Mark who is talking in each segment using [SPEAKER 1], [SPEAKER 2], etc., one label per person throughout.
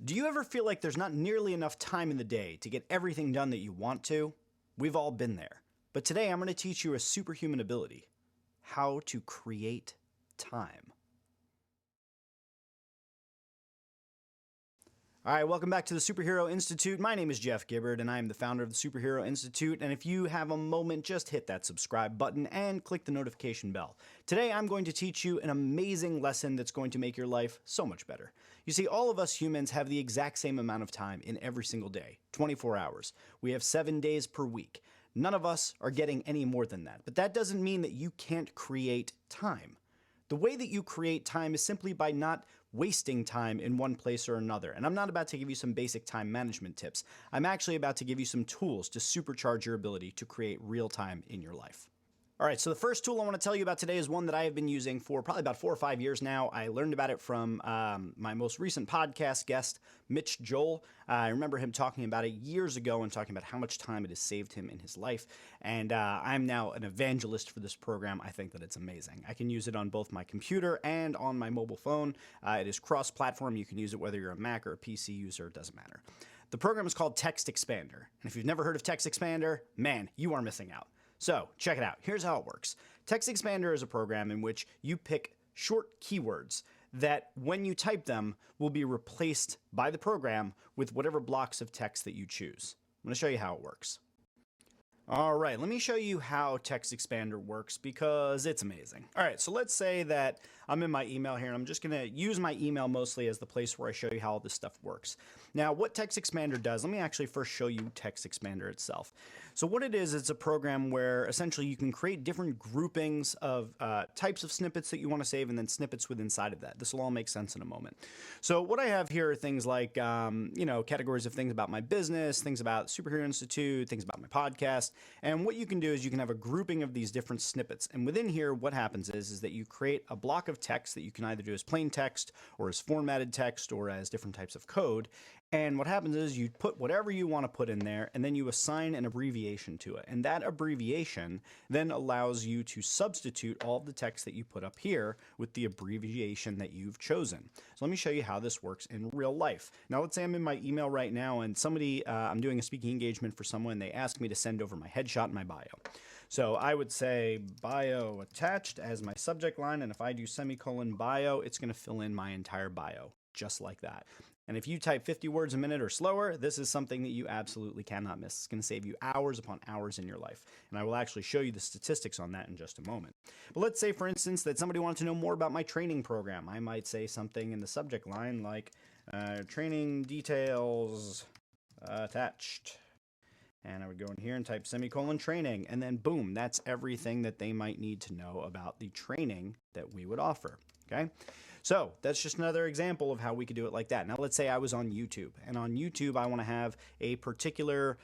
[SPEAKER 1] Do you ever feel like there's not nearly enough time in the day to get everything done that you want to? We've all been there. But today I'm going to teach you a superhuman ability: how to create time. All right, welcome back to the Superhero Institute. My name is Jeff Gibbard, and I am the founder of the Superhero Institute. And if you have a moment, just hit that subscribe button and click the notification bell. Today, I'm going to teach you an amazing lesson that's going to make your life so much better. You see, all of us humans have the exact same amount of time in every single day, 24 hours. We have 7 days per week. None of us are getting any more than that. But that doesn't mean that you can't create time. The way that you create time is simply by not wasting time in one place or another. And I'm not about to give you some basic time management tips. I'm actually about to give you some tools to supercharge your ability to create real time in your life. All right, so the first tool I want to tell you about today is one that I have been using for probably about 4 or 5 years now. I learned about it from my most recent podcast guest, Mitch Joel. I remember him talking about it years ago and talking about how much time it has saved him in his life. And I'm now an evangelist for this program. I think that it's amazing. I can use it on both my computer and on my mobile phone. It is cross-platform. You can use it whether you're a Mac or a PC user. It doesn't matter. The program is called TextExpander. And if you've never heard of TextExpander, man, you are missing out. So check it out. Here's how it works. TextExpander is a program in which you pick short keywords that, when you type them, will be replaced by the program with whatever blocks of text that you choose. I'm going to show you how it works. All right, let me show you how TextExpander works because it's amazing. All right, so let's say that I'm in my email here, and I'm just going to use my email mostly as the place where I show you how all this stuff works. Now, what TextExpander does, let me actually first show you TextExpander itself. So what it is, it's a program where essentially you can create different groupings of types of snippets that you want to save and then snippets within inside of that. This will all make sense in a moment. So what I have here are things like, categories of things about my business, things about Superhero Institute, things about my podcast. And what you can do is you can have a grouping of these different snippets. And within here, what happens is that you create a block of text that you can either do as plain text or as formatted text or as different types of code. And what happens is you put whatever you want to put in there, and then you assign an abbreviation to it. And that abbreviation then allows you to substitute all of the text that you put up here with the abbreviation that you've chosen. So let me show you how this works in real life. Now, let's say I'm in my email right now, and I'm doing a speaking engagement for someone. They ask me to send over my headshot and my bio. So I would say bio attached as my subject line, and if I do semicolon bio, it's going to fill in my entire bio, just like that. And if you type 50 words a minute or slower, this is something that you absolutely cannot miss. It's going to save you hours upon hours in your life. And I will actually show you the statistics on that in just a moment. But let's say, for instance, that somebody wanted to know more about my training program. I might say something in the subject line like training details attached. And I would go in here and type semicolon training, and then boom, that's everything that they might need to know about the training that we would offer, okay? So that's just another example of how we could do it like that. Now let's say I was on YouTube, and on YouTube I want to have a particular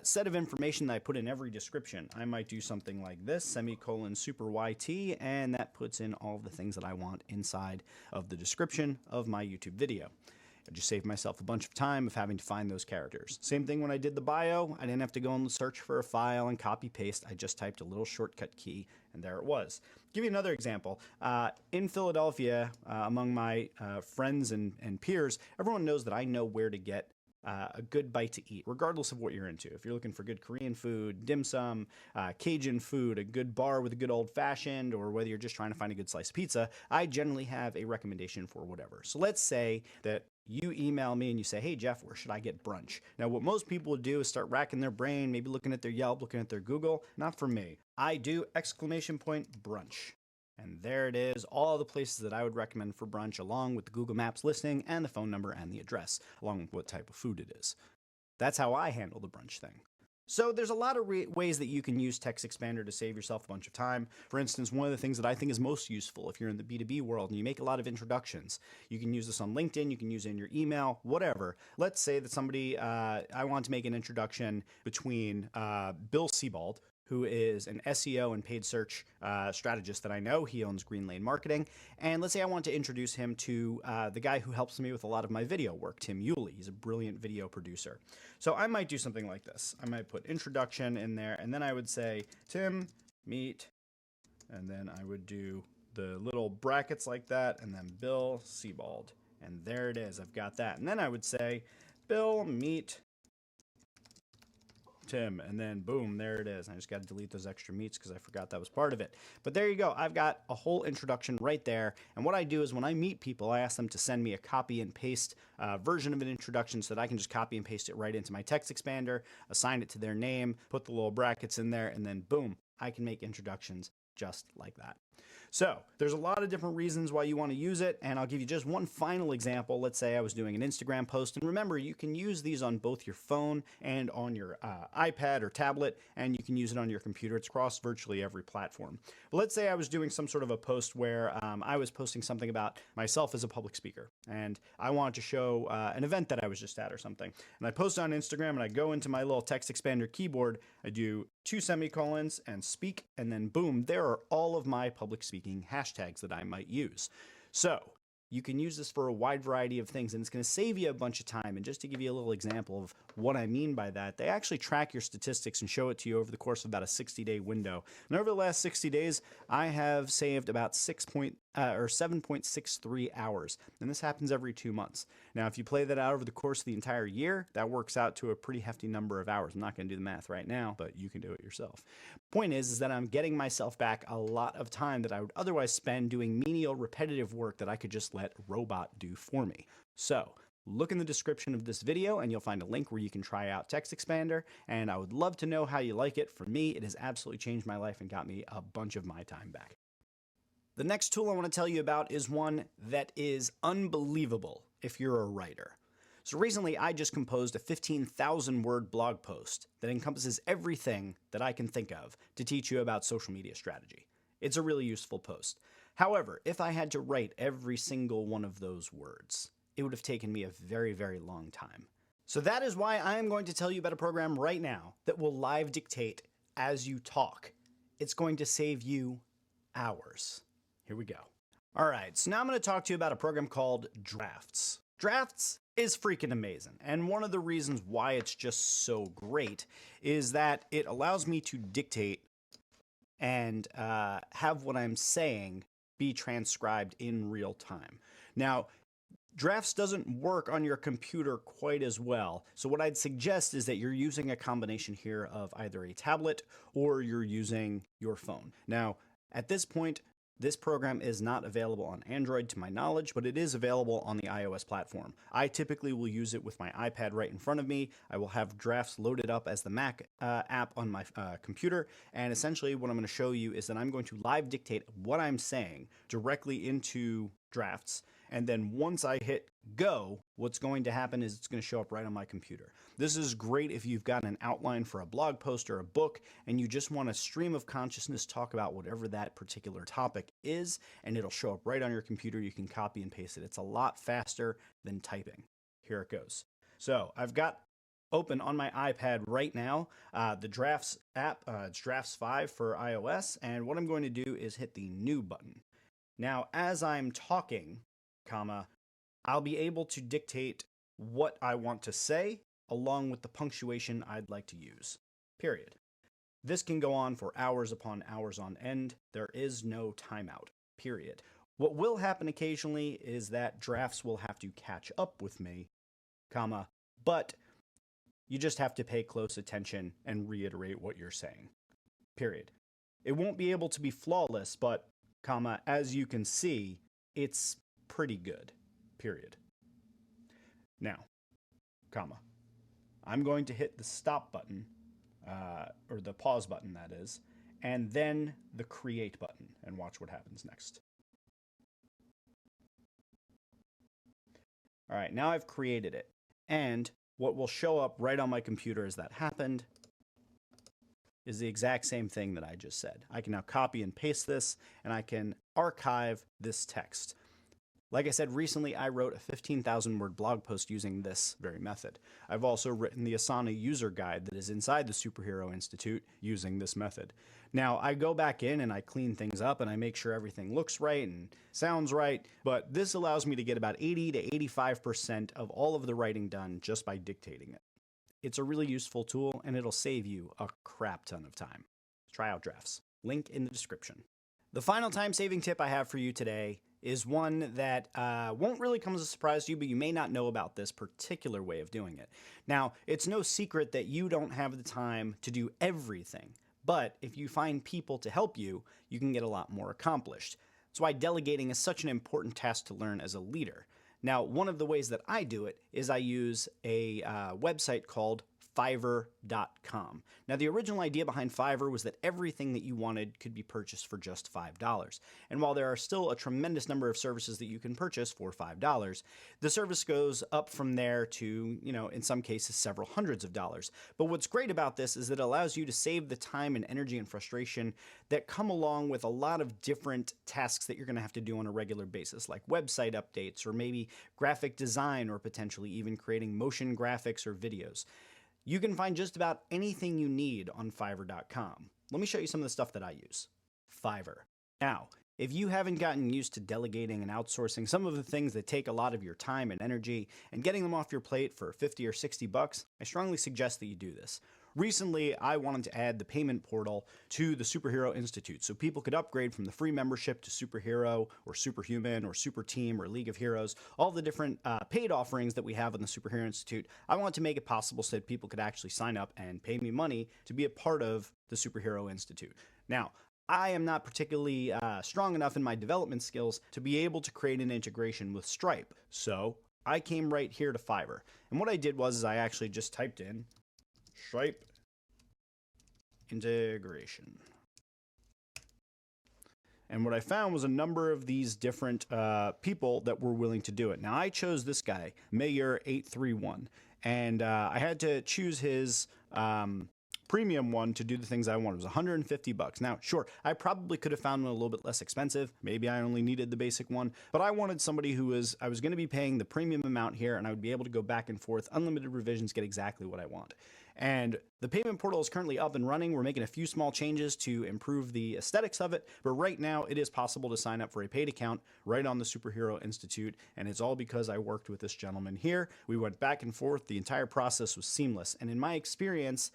[SPEAKER 1] set of information that I put in every description. I might do something like this, semicolon super YT, and that puts in all of the things that I want inside of the description of my YouTube video. I just saved myself a bunch of time of having to find those characters. Same thing when I did the bio. I didn't have to go and search for a file and copy paste. I just typed a little shortcut key, and there it was. Give you another example. In Philadelphia, among my friends and peers, everyone knows that I know where to get a good bite to eat, regardless of what you're into. If you're looking for good Korean food, dim sum, Cajun food, a good bar with a good old-fashioned, or whether you're just trying to find a good slice of pizza, I generally have a recommendation for whatever. So let's say that you email me and you say, hey, Jeff, where should I get brunch? Now, what most people would do is start racking their brain, maybe looking at their Yelp, looking at their Google. Not for me. I do ! Brunch. And there it is, all the places that I would recommend for brunch, along with the Google Maps listing and the phone number and the address, along with what type of food it is. That's how I handle the brunch thing. So there's a lot of ways that you can use TextExpander to save yourself a bunch of time. For instance, one of the things that I think is most useful if you're in the B2B world and you make a lot of introductions, you can use this on LinkedIn, you can use it in your email, whatever. Let's say that somebody, I want to make an introduction between Bill Sebald, who is an SEO and paid search strategist that I know. He owns Green Lane Marketing. And let's say I want to introduce him to the guy who helps me with a lot of my video work, Tim Yulee. He's a brilliant video producer. So I might do something like this. I might put introduction in there, and then I would say, Tim, meet, and then I would do the little brackets like that, and then Bill Sebald. And there it is. I've got that. And then I would say, Bill, meet Tim, and then boom, there it is. I just got to delete those extra meets because I forgot that was part of it. But there you go. I've got a whole introduction right there. And what I do is when I meet people, I ask them to send me a copy and paste version of an introduction so that I can just copy and paste it right into my TextExpander, assign it to their name, put the little brackets in there, and then boom, I can make introductions just like that. So there's a lot of different reasons why you want to use it, and I'll give you just one final example. Let's say I was doing an Instagram post, and remember, you can use these on both your phone and on your iPad or tablet, and you can use it on your computer. It's across virtually every platform. But let's say I was doing some sort of a post where I was posting something about myself as a public speaker, and I wanted to show an event that I was just at or something. And I post on Instagram, and I go into my little TextExpander keyboard, I do 2 semicolons and speak, and then boom, there are all of my public speaking hashtags that I might use. So you can use this for a wide variety of things, and it's going to save you a bunch of time. And just to give you a little example of what I mean by that, they actually track your statistics and show it to you over the course of about a 60-day window. And over the last 60 days, I have saved about 7.63 hours, and this happens every 2 months. Now, if you play that out over the course of the entire year, that works out to a pretty hefty number of hours. I'm not going to do the math right now, but you can do it yourself. Point is that I'm getting myself back a lot of time that I would otherwise spend doing menial, repetitive work that I could just let a robot do for me. So look in the description of this video and you'll find a link where you can try out TextExpander, and I would love to know how you like it. For me, it has absolutely changed my life and got me a bunch of my time back. The next tool I want to tell you about is one that is unbelievable if you're a writer. So recently I just composed a 15,000 word blog post that encompasses everything that I can think of to teach you about social media strategy. It's a really useful post. However, if I had to write every single one of those words, it would have taken me a very, very long time. So that is why I am going to tell you about a program right now that will live dictate as you talk. It's going to save you hours. Here we go. All right, so now I'm going to talk to you about a program called Drafts. Drafts is freaking amazing, and one of the reasons why it's just so great is that it allows me to dictate and have what I'm saying be transcribed in real time. Now, Drafts doesn't work on your computer quite as well, so what I'd suggest is that you're using a combination here of either a tablet or you're using your phone. Now, at this point, this program is not available on Android to my knowledge, but it is available on the iOS platform. I typically will use it with my iPad right in front of me. I will have Drafts loaded up as the Mac app on my computer, and essentially what I'm going to show you is that I'm going to live dictate what I'm saying directly into Drafts, and then once I hit go, what's going to happen is it's going to show up right on my computer. This is great if you've got an outline for a blog post or a book and you just want a stream of consciousness talk about whatever that particular topic is, and it'll show up right on your computer. You can copy and paste it. It's a lot faster than typing. Here it goes. So I've got open on my iPad right now the Drafts app. It's Drafts 5 for iOS, and what I'm going to do is hit the new button. Now, as I'm talking, I'll be able to dictate what I want to say along with the punctuation I'd like to use, period. This can go on for hours upon hours on end. There is no timeout, period. What will happen occasionally is that Drafts will have to catch up with me, but you just have to pay close attention and reiterate what you're saying, period. It won't be able to be flawless, but, as you can see, it's pretty good, period. Now, I'm going to hit the stop button, or the pause button that is, and then the create button, and watch what happens next. All right, now I've created it, and what will show up right on my computer as that happened is the exact same thing that I just said. I can now copy and paste this, and I can archive this text. Like I said, recently I wrote a 15,000 word blog post using this very method. I've also written the Asana user guide that is inside the Superhero Institute using this method. Now, I go back in and I clean things up and I make sure everything looks right and sounds right, but this allows me to get about 80 to 85% of all of the writing done just by dictating it. It's a really useful tool and it'll save you a crap ton of time. Try out Drafts. Link in the description. The final time-saving tip I have for you today is one that won't really come as a surprise to you, but you may not know about this particular way of doing it. Now, it's no secret that you don't have the time to do everything, but if you find people to help you, you can get a lot more accomplished. That's why delegating is such an important task to learn as a leader. Now, one of the ways that I do it is I use a website called Fiverr.com. Now, the original idea behind Fiverr was that everything that you wanted could be purchased for just $5. And while there are still a tremendous number of services that you can purchase for $5, the service goes up from there to, in some cases, several hundreds of dollars. But what's great about this is that it allows you to save the time and energy and frustration that come along with a lot of different tasks that you're going to have to do on a regular basis, like website updates or maybe graphic design or potentially even creating motion graphics or videos. You can find just about anything you need on Fiverr.com. Let me show you some of the stuff that I use. Fiverr. Now, if you haven't gotten used to delegating and outsourcing some of the things that take a lot of your time and energy and getting them off your plate for 50 or 60 bucks, I strongly suggest that you do this. Recently, I wanted to add the payment portal to the Superhero Institute so people could upgrade from the free membership to Superhero or Superhuman or Super Team or League of Heroes, all the different paid offerings that we have on the Superhero Institute. I want to make it possible so that people could actually sign up and pay me money to be a part of the Superhero Institute. Now, I am not particularly strong enough in my development skills to be able to create an integration with Stripe, so I came right here to Fiverr. And what I did was I actually just typed in Stripe integration. And what I found was a number of these different people that were willing to do it. Now, I chose this guy, Mayor831, and I had to choose his premium one to do the things I wanted. It was 150 bucks. Now, sure, I probably could have found one a little bit less expensive. Maybe I only needed the basic one, but I wanted somebody who I was going to be paying the premium amount here, and I would be able to go back and forth, unlimited revisions, get exactly what I want. And the payment portal is currently up and running. We're making a few small changes to improve the aesthetics of it, but right now it is possible to sign up for a paid account right on the Superhero Institute, and it's all because I worked with this gentleman here. We went back and forth. The entire process was seamless, and in my experience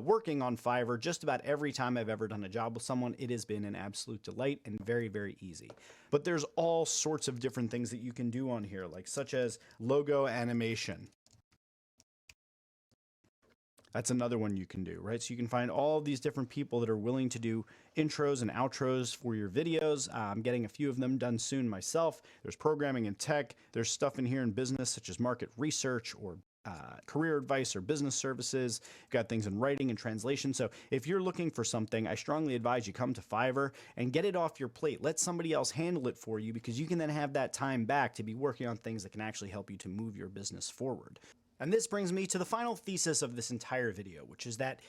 [SPEAKER 1] working on Fiverr, just about every time I've ever done a job with someone, it has been an absolute delight and very, very easy. But there's all sorts of different things that you can do on here, like such as logo animation. That's another one you can do, right? So you can find all these different people that are willing to do intros and outros for your videos. I'm getting a few of them done soon myself. There's programming and tech. There's stuff in here in business such as market research or career advice or business services. You've got things in writing and translation. So if you're looking for something, I strongly advise you come to Fiverr and get it off your plate. Let somebody else handle it for you, because you can then have that time back to be working on things that can actually help you to move your business forward. And this brings me to the final thesis of this entire video, which is that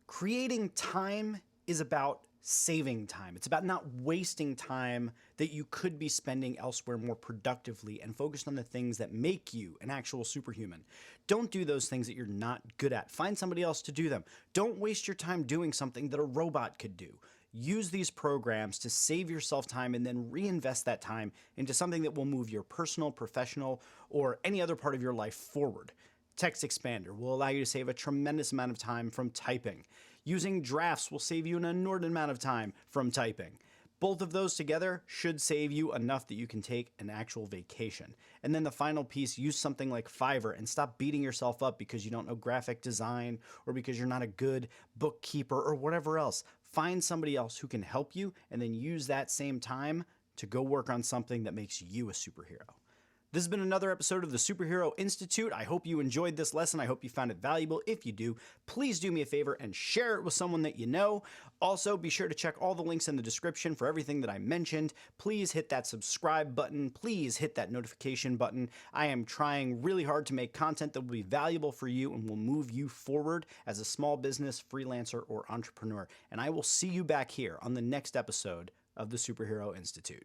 [SPEAKER 1] creating time is about saving time. It's about not wasting time that you could be spending elsewhere more productively and focused on the things that make you an actual superhuman. Don't do those things that you're not good at. Find somebody else to do them. Don't waste your time doing something that a robot could do. Use these programs to save yourself time and then reinvest that time into something that will move your personal, professional, or any other part of your life forward. TextExpander will allow you to save a tremendous amount of time from typing. Using drafts will save you an inordinate amount of time from typing. Both of those together should save you enough that you can take an actual vacation. And then the final piece, use something like Fiverr and stop beating yourself up because you don't know graphic design or because you're not a good bookkeeper or whatever else. Find somebody else who can help you and then use that same time to go work on something that makes you a superhero. This has been another episode of the Superhero Institute. I hope you enjoyed this lesson. I hope you found it valuable. If you do, please do me a favor and share it with someone that you know. Also, be sure to check all the links in the description for everything that I mentioned. Please hit that subscribe button. Please hit that notification button. I am trying really hard to make content that will be valuable for you and will move you forward as a small business, freelancer, or entrepreneur. And I will see you back here on the next episode of the Superhero Institute.